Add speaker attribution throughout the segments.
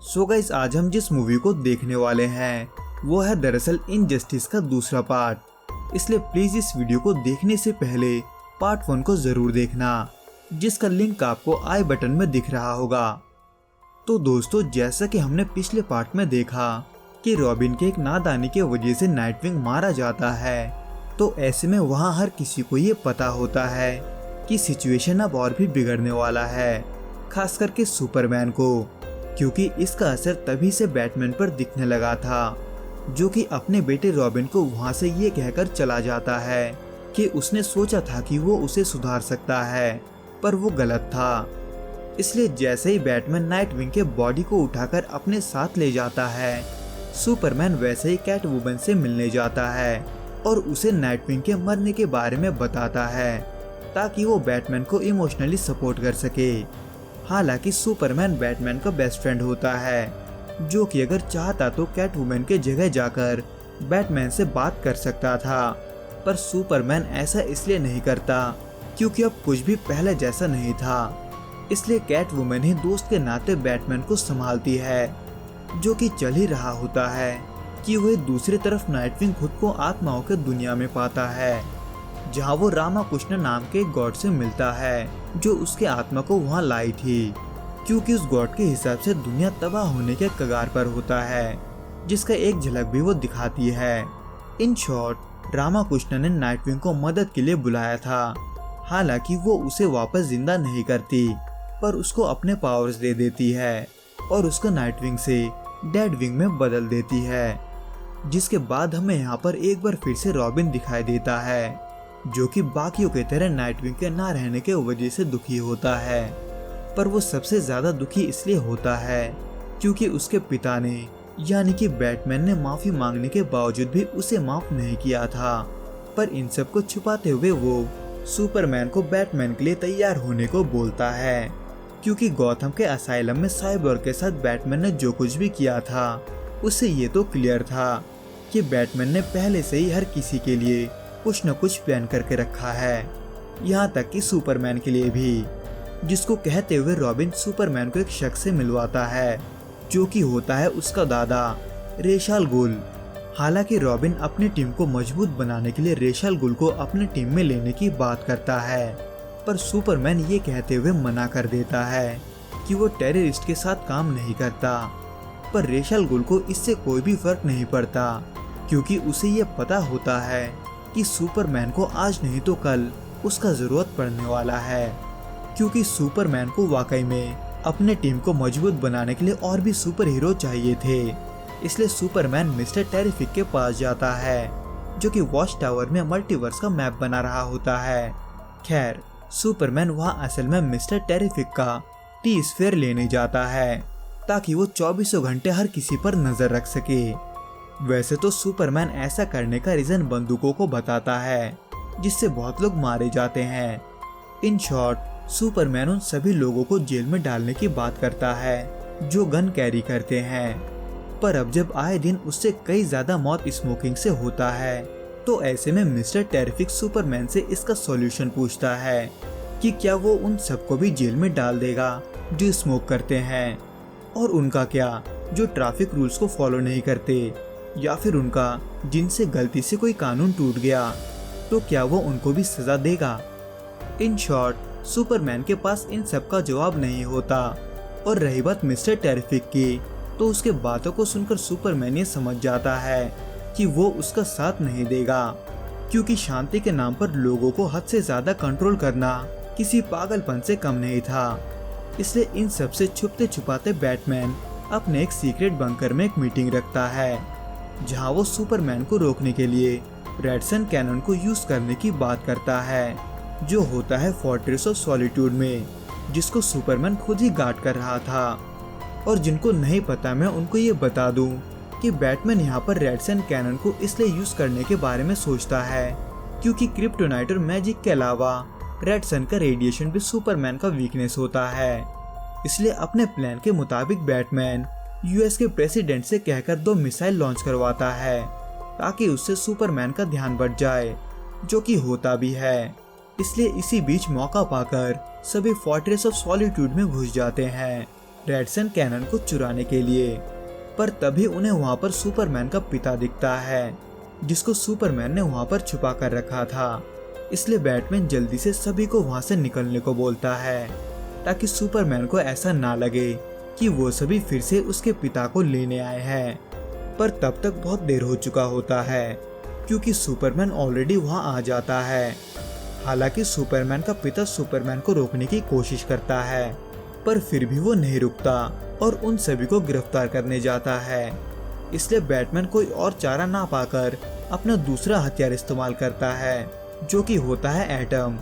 Speaker 1: So guys, आज हम जिस मूवी को देखने वाले हैं वो है दरअसल इनजस्टिस का दूसरा पार्ट। इसलिए प्लीज इस वीडियो को देखने से पहले पार्ट 1 को जरूर देखना, जिसका लिंक आपको आई बटन में दिख रहा होगा। तो दोस्तों, जैसा कि हमने पिछले पार्ट में देखा कि रॉबिन के एक नादानी के वजह से नाइटविंग मारा जाता है, तो ऐसे में वहाँ हर किसी को ये पता होता है कि सिचुएशन अब और भी बिगड़ने वाला है, खास करके सुपरमैन को, क्योंकि इसका असर तभी से बैटमैन पर दिखने लगा था, जो कि अपने बेटे रॉबिन को वहाँ से ये कहकर चला जाता है कि उसने सोचा था कि वो उसे सुधार सकता है, पर वो गलत था। इसलिए जैसे ही बैटमैन नाइटविंग के बॉडी को उठाकर अपने साथ ले जाता है, सुपरमैन वैसे ही कैटवुमन से मिलने जाता है और उसे नाइटविंग के मरने के बारे में बताता है, ताकि वो बैटमैन को इमोशनली सपोर्ट कर सके। हालांकि सुपरमैन बैटमैन का बेस्ट फ्रेंड होता है, जो कि अगर चाहता तो कैटवुमन के जगह जाकर बैटमैन से बात कर सकता था, पर सुपरमैन ऐसा इसलिए नहीं करता क्योंकि अब कुछ भी पहले जैसा नहीं था। इसलिए कैटवुमन ही दोस्त के नाते बैटमैन को संभालती है, जो कि चल ही रहा होता है कि वह दूसरी तरफ नाइटविंग खुद को आत्माओं के दुनिया में पाता है, जहां वो रामाकृष्ण नाम के गॉड से मिलता है, जो उसके आत्मा को वहां लाई थी, क्योंकि उस गॉड के हिसाब से दुनिया तबाह होने के कगार पर होता है, जिसका एक झलक भी वो दिखाती है। इन शॉर्ट, रामाकृष्ण ने नाइटविंग को मदद के लिए बुलाया था। हालांकि वो उसे वापस जिंदा नहीं करती, पर उसको अपने पावर्स दे देती है और उसको नाइटविंग से डेडविंग में बदल देती है, जिसके बाद हमें यहाँ पर एक बार फिर से रॉबिन दिखाई देता है, जो कि बाकियों की तरह नाइटविंग के ना रहने के वजह से दुखी होता है। पर वो सबसे ज्यादा दुखी इसलिए होता है क्योंकि उसके पिता ने यानी कि बैटमैन ने माफी मांगने के बावजूद भी उसे माफ नहीं किया था। पर इन सब को छुपाते हुए वो सुपरमैन को बैटमैन के लिए तैयार होने को बोलता है, क्योंकि गॉथम के असाइलम में साइबोर्ग के साथ बैटमैन ने जो कुछ भी किया था, उससे ये तो क्लियर था कि बैटमैन ने पहले से ही हर किसी के लिए कुछ न कुछ प्लान करके रखा है, यहाँ तक कि सुपरमैन के लिए भी, जिसको कहते हुए रॉबिन सुपरमैन को एक शख्स से मिलवाता है, जो कि होता है उसका दादा रेश अल गुल। हालांकि रॉबिन अपनी टीम को मजबूत बनाने के लिए रेश अल गुल को अपनी टीम में लेने की बात करता है, पर सुपरमैन ये कहते हुए मना कर देता है कि वो टेररिस्ट के साथ काम नहीं करता। पर रेश अल गुल को इससे कोई भी फर्क नहीं पड़ता, क्योंकि उसे ये पता होता है कि सुपरमैन को आज नहीं तो कल उसका जरूरत पड़ने वाला है, क्योंकि सुपरमैन को वाकई में अपने टीम को मजबूत बनाने के लिए और भी सुपर हीरो चाहिए थे। इसलिए सुपरमैन मिस्टर टेरिफिक के पास जाता है, जो कि वॉच टावर में मल्टीवर्स का मैप बना रहा होता है। खैर, सुपरमैन वहाँ असल में मिस्टर टेरिफिक का टी स्फीयर लेने जाता है, ताकि वो 24 घंटे हर किसी पर नजर रख सके। वैसे तो सुपरमैन ऐसा करने का रीजन बंदूकों को बताता है, जिससे बहुत लोग मारे जाते हैं। इन शॉर्ट, सुपरमैन उन सभी लोगों को जेल में डालने की बात करता है जो गन कैरी करते हैं। पर अब जब आए दिन उससे कई ज्यादा मौत स्मोकिंग से होता है, तो ऐसे में मिस्टर टेरिफिक सुपरमैन से इसका सॉल्यूशन पूछता है कि क्या वो उन सबको भी जेल में डाल देगा जो स्मोक करते हैं, और उनका क्या जो ट्रैफिक रूल्स को फॉलो नहीं करते, या फिर उनका जिनसे गलती से कोई कानून टूट गया, तो क्या वो उनको भी सजा देगा। इन शॉर्ट, सुपरमैन के पास इन सब का जवाब नहीं होता। और रही बात मिस्टर टेरिफिक की, तो उसके बातों को सुनकर सुपरमैन ये समझ जाता है कि वो उसका साथ नहीं देगा, क्योंकि शांति के नाम पर लोगों को हद से ज्यादा कंट्रोल करना किसी पागलपन से कम नहीं था। इसलिए इन सब से छुपते छुपाते बैटमैन अपने एक सीक्रेट बंकर में एक मीटिंग रखता है, जहां वो सुपरमैन को रोकने के लिए रेडसन कैनन को यूज करने की बात करता है, जो होता है फोर्ट्रेस ऑफ सॉलिट्यूड में, जिसको सुपरमैन खुद ही गार्ड कर रहा था। और जिनको नहीं पता, मैं उनको ये बता दूं कि बैटमैन यहाँ पर रेडसन कैनन को इसलिए यूज करने के बारे में सोचता है क्योंकि क्रिप्टोनाइट और मैजिक के अलावा रेडसन का रेडिएशन भी सुपरमैन का वीकनेस होता है। इसलिए अपने प्लान के मुताबिक बैटमैन यूएस के प्रेसिडेंट से कहकर 2 मिसाइल लॉन्च करवाता है, ताकि उससे सुपरमैन का ध्यान बढ़ जाए, जो कि होता भी है। इसलिए इसी बीच मौका पाकर सभी फोर्ट्रेस ऑफ सॉलिट्यूड में घुस जाते हैं। रेडसन कैनन को चुराने के लिए। पर तभी उन्हें वहाँ पर सुपरमैन का पिता दिखता है, जिसको सुपरमैन ने वहाँ पर छुपा कर रखा था। इसलिए बैटमैन जल्दी से सभी को वहाँ से निकलने को बोलता है, ताकि सुपरमैन को ऐसा ना लगे कि वो सभी फिर से उसके पिता को लेने आए हैं। पर तब तक बहुत देर हो चुका होता है, क्योंकि सुपरमैन ऑलरेडी वहाँ आ जाता है। हालांकि सुपरमैन का पिता सुपरमैन को रोकने की कोशिश करता है, पर फिर भी वो नहीं रुकता और उन सभी को गिरफ्तार करने जाता है। इसलिए बैटमैन कोई और चारा ना पाकर अपना दूसरा हथियार इस्तेमाल करता है, जो कि होता है एटम,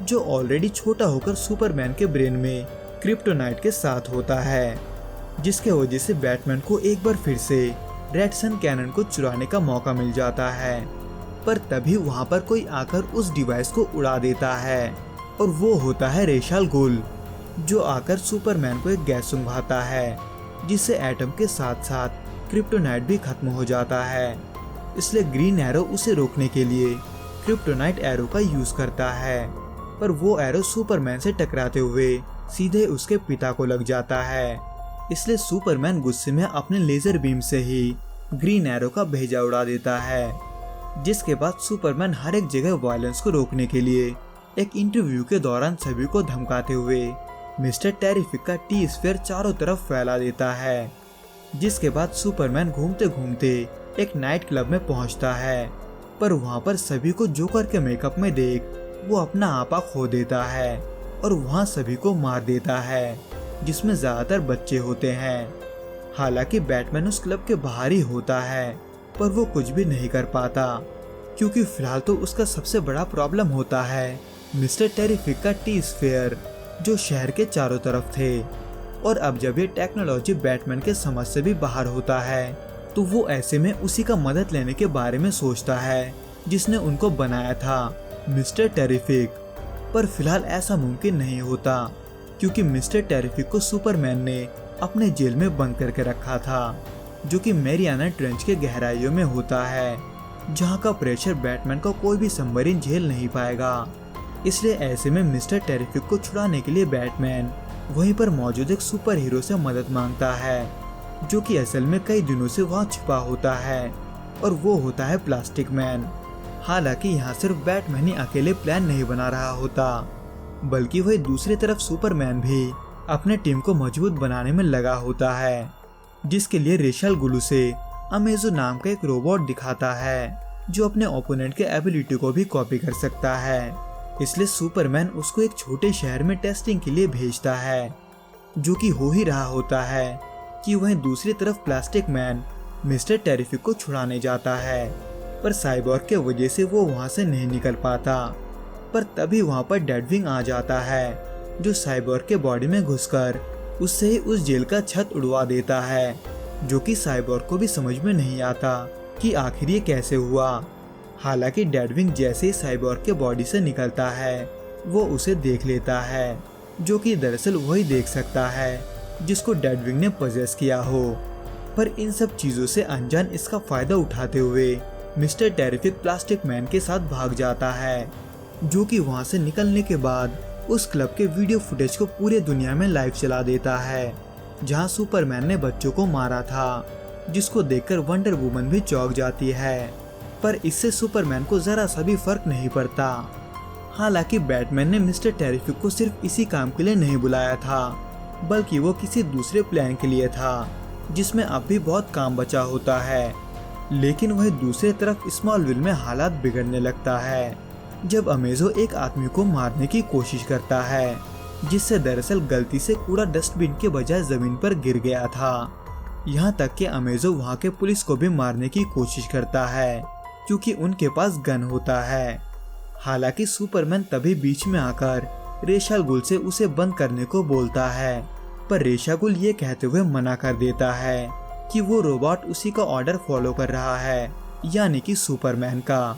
Speaker 1: जो ऑलरेडी छोटा होकर सुपरमैन के ब्रेन में क्रिप्टोनाइट के साथ होता है, जिसके वजह से बैटमैन को एक बार फिर से रेडसन कैनन को चुराने का मौका मिल जाता है। पर तभी वहाँ पर कोई आकर उस डिवाइस को उड़ा देता है, और वो होता है रेस अल गुल, जो आकर सुपरमैन को एक गैस सुंघाता है, जिससे एटम के साथ साथ क्रिप्टोनाइट भी खत्म हो जाता है। इसलिए ग्रीन एरो उसे रोकने के लिए क्रिप्टोनाइट एरो का यूज करता है, पर वो एरो सुपरमैन से टकराते हुए सीधे उसके पिता को लग जाता है। इसलिए सुपरमैन गुस्से में अपने लेजर बीम से ही ग्रीन एरो का भेजा उड़ा देता है, जिसके बाद सुपरमैन हर एक जगह वायलेंस को रोकने के लिए एक इंटरव्यू के दौरान सभी को धमकाते हुए मिस्टर टेरिफिक का टी स्फीयर चारों तरफ फैला देता है। जिसके बाद सुपरमैन घूमते घूमते एक नाइट क्लब में पहुंचता है, पर वहां पर सभी को जोकर के मेकअप में देख वो अपना आपा खो देता है और वहां सभी को मार देता है, जिसमें ज्यादातर बच्चे होते हैं। हालांकि बैटमैन उस क्लब के बाहर ही होता है, पर वो कुछ भी नहीं कर पाता, क्योंकि फिलहाल तो उसका सबसे बड़ा प्रॉब्लम होता है मिस्टर टेरिफिक का टी स्फीयर, जो शहर के चारों तरफ थे। और अब जब ये टेक्नोलॉजी बैटमैन के समझ से भी बाहर होता है, तो वो ऐसे में उसी का मदद लेने के बारे में सोचता है जिसने उनको बनाया था, मिस्टर टेरिफिक। पर फिलहाल ऐसा मुमकिन नहीं होता, क्योंकि मिस्टर टेरिफिक को सुपरमैन ने अपने जेल में बंद करके रखा था, जो कि मैरियाना ट्रेंच के गहराइयों में होता है, जहां का प्रेशर बैटमैन को कोई भी सबमरीन झेल नहीं पाएगा। इसलिए ऐसे में मिस्टर टेरिफिक को छुड़ाने के लिए बैटमैन वहीं पर मौजूद एक सुपर हीरो से मदद मांगता है, जो कि असल में कई दिनों से वहां छिपा होता है, और वो होता है प्लास्टिक मैन। हालांकि यहाँ सिर्फ बैटमैन ही अकेले प्लान नहीं बना रहा होता, बल्कि वही दूसरी तरफ सुपरमैन भी अपने टीम को मजबूत बनाने में लगा होता है, जिसके लिए रेस अल गुल से अमेजो नाम का एक रोबोट दिखाता है, जो अपने ओपोनेंट के एबिलिटी को भी कॉपी कर सकता है। इसलिए सुपरमैन उसको एक छोटे शहर में टेस्टिंग के लिए भेजता है, जो कि हो ही रहा होता है कि वहीं दूसरी तरफ प्लास्टिक मैन मिस्टर टेरिफिक को छुड़ाने जाता है, पर साइबोर्ग के वजह से वो वहां से नहीं निकल पाता। पर तभी वहां पर डेडविंग आ जाता है, जो साइबोर्ग के बॉडी में घुसकर उससे ही उस जेल का छत उड़वा देता है, जो कि साइबोर्ग को भी समझ में नहीं आता कि आखिर ये कैसे हुआ। हालांकि डेडविंग जैसे ही साइबोर्ग के बॉडी से निकलता है, वो उसे देख लेता है, जो कि दरअसल वही देख सकता है जिसको डेडविंग ने पजेस किया हो। पर इन सब चीजों से अनजान इसका फायदा उठाते हुए मिस्टर टेरिफिक प्लास्टिक मैन के साथ भाग जाता है, जो कि वहां से निकलने के बाद उस क्लब के वीडियो फुटेज को पूरे दुनिया में लाइव चला देता है, जहां सुपरमैन ने बच्चों को मारा था, जिसको देखकर वंडर वुमन भी चौंक जाती है। पर इससे सुपरमैन को जरा सा भी फर्क नहीं पड़ता। हालांकि बैटमैन ने मिस्टर टेरिफिक को सिर्फ इसी काम के लिए नहीं बुलाया था, बल्कि वो किसी दूसरे प्लान के लिए था, जिसमें अब भी बहुत काम बचा होता है। लेकिन वही दूसरी तरफ स्मॉलविल में हालात बिगड़ने लगता है, जब अमेजो एक आदमी को मारने की कोशिश करता है, जिससे दरअसल गलती से कूड़ा डस्टबिन के बजाय जमीन पर गिर गया था। यहाँ तक कि अमेजो वहाँ के पुलिस को भी मारने की कोशिश करता है, क्योंकि उनके पास गन होता है। हालांकि सुपरमैन तभी बीच में आकर रेस अल गुल से उसे बंद करने को बोलता है, पर रेस अल गुल ये कहते हुए मना कर देता है कि वो रोबोट उसी का ऑर्डर फॉलो कर रहा है, यानी कि सुपरमैन का,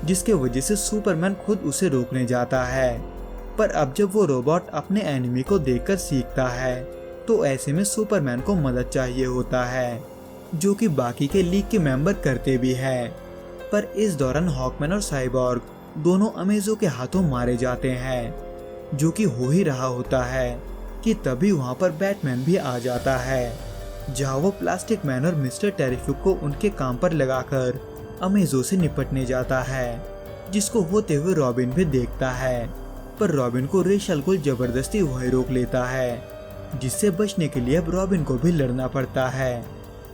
Speaker 1: जिसके वजह से सुपरमैन खुद उसे रोकने जाता है। पर अब जब वो रोबोट अपने एनिमी को देखकर सीखता है, तो ऐसे में सुपरमैन को मदद चाहिए होता है, जो कि बाकी के लीग के मेंबर करते भी हैं। पर इस दौरान हॉकमैन और साइबोर्ग दोनों अमेजो के हाथों मारे जाते हैं, जो कि हो ही रहा होता है, कि तभी वहाँ पर बैटमैन भी आ जाता है, जहाँ वो प्लास्टिक मैन और मिस्टर टेरिफिक को उनके काम पर लगाकर अमेजो से निपटने जाता है, जिसको होते हुए रॉबिन भी देखता है। पर रॉबिन को रेश अल गुल जबरदस्ती वहीं रोक लेता है, जिससे बचने के लिए अब रॉबिन को भी लड़ना पड़ता है।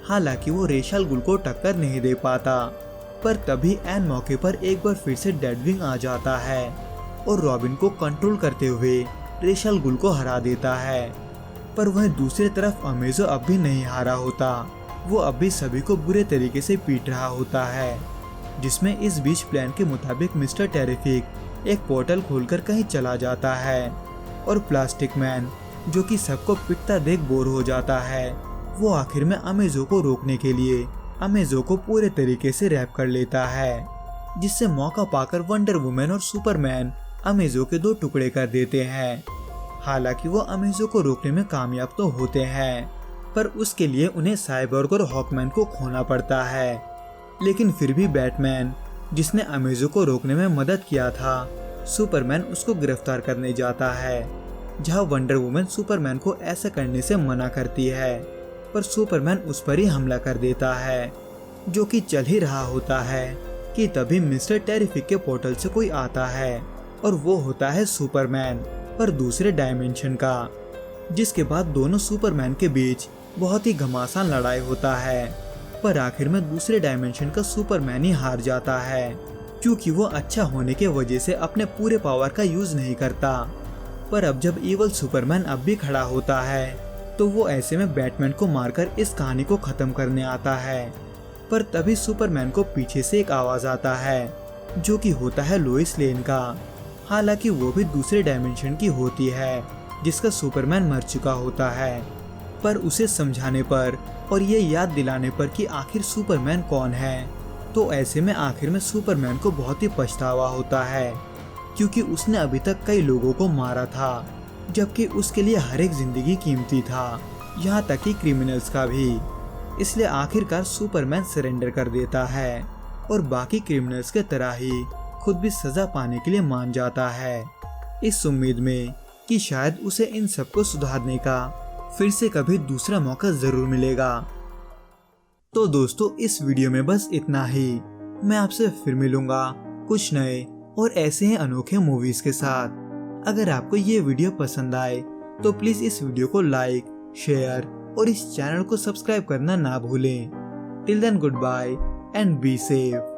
Speaker 1: हालांकि वो रेश अल गुल को टक्कर नहीं दे पाता, पर तभी एन मौके पर एक बार फिर से डेडविंग आ जाता है और रॉबिन को कंट्रोल करते हुए रेश अल गुल को हरा देता है। पर वहीं दूसरी तरफ अमेजो अब भी नहीं हारा होता, वो अब भी सभी को बुरे तरीके से पीट रहा होता है, जिसमें इस बीच प्लान के मुताबिक मिस्टर टेरिफिक एक पोर्टल खोलकर कहीं चला जाता है और प्लास्टिक मैन, जो कि सबको पिटता देख बोर हो जाता है, वो आखिर में अमेजो को रोकने के लिए अमेजो को पूरे तरीके से रैप कर लेता है, जिससे मौका पाकर वंडर वुमन और सुपरमैन अमेजो के 2 टुकड़े कर देते हैं। हालांकि वो अमेजो को रोकने में कामयाब तो होते हैं, पर उसके लिए उन्हें साइबोर्ग और हॉकमैन को खोना पड़ता है। लेकिन फिर भी बैटमैन, जिसने अमेजो को रोकने में मदद किया था, सुपरमैन उसको गिरफ्तार करने जाता है, जहां वंडर वुमन सुपरमैन को ऐसा करने से मना करती है, पर सुपरमैन उस पर ही हमला कर देता है। जो कि चल ही रहा होता है कि तभी मिस्टर टेरिफिक के पोर्टल से कोई आता है और वो होता है सुपरमैन, पर दूसरे डायमेंशन का, जिसके बाद दोनों सुपरमैन के बीच बहुत ही घमासान लड़ाई होता है। पर आखिर में दूसरे डायमेंशन का सुपरमैन ही हार जाता है, क्योंकि वो अच्छा होने के वजह से अपने पूरे पावर का यूज नहीं करता। पर अब जब इवल सुपरमैन अब भी खड़ा होता है, तो वो ऐसे में बैटमैन को मारकर इस कहानी को खत्म करने आता है। पर तभी सुपरमैन को पीछे से एक आवाज आता है, जो कि होता है लोइस लेन का। हालांकि वो भी दूसरे डायमेंशन की होती है, जिसका सुपरमैन मर चुका होता है। पर उसे समझाने पर और ये याद दिलाने पर कि आखिर सुपरमैन कौन है, तो ऐसे में आखिर में सुपरमैन को बहुत ही पछतावा होता है, क्योंकि उसने अभी तक कई लोगों को मारा था, जबकि उसके लिए हर एक जिंदगी कीमती था, यहाँ तक कि क्रिमिनल्स का भी। इसलिए आखिरकार सुपरमैन सरेंडर कर देता है और बाकी क्रिमिनल्स के तरह ही खुद भी सजा पाने के लिए मान जाता है, इस उम्मीद में कि शायद उसे इन सबको सुधारने का फिर से कभी दूसरा मौका जरूर मिलेगा। तो दोस्तों, इस वीडियो में बस इतना ही। मैं आपसे फिर मिलूंगा कुछ नए और ऐसे ही अनोखे मूवीज के साथ। अगर आपको ये वीडियो पसंद आए तो प्लीज इस वीडियो को लाइक, शेयर और इस चैनल को सब्सक्राइब करना ना भूलें। Till then goodbye and be safe.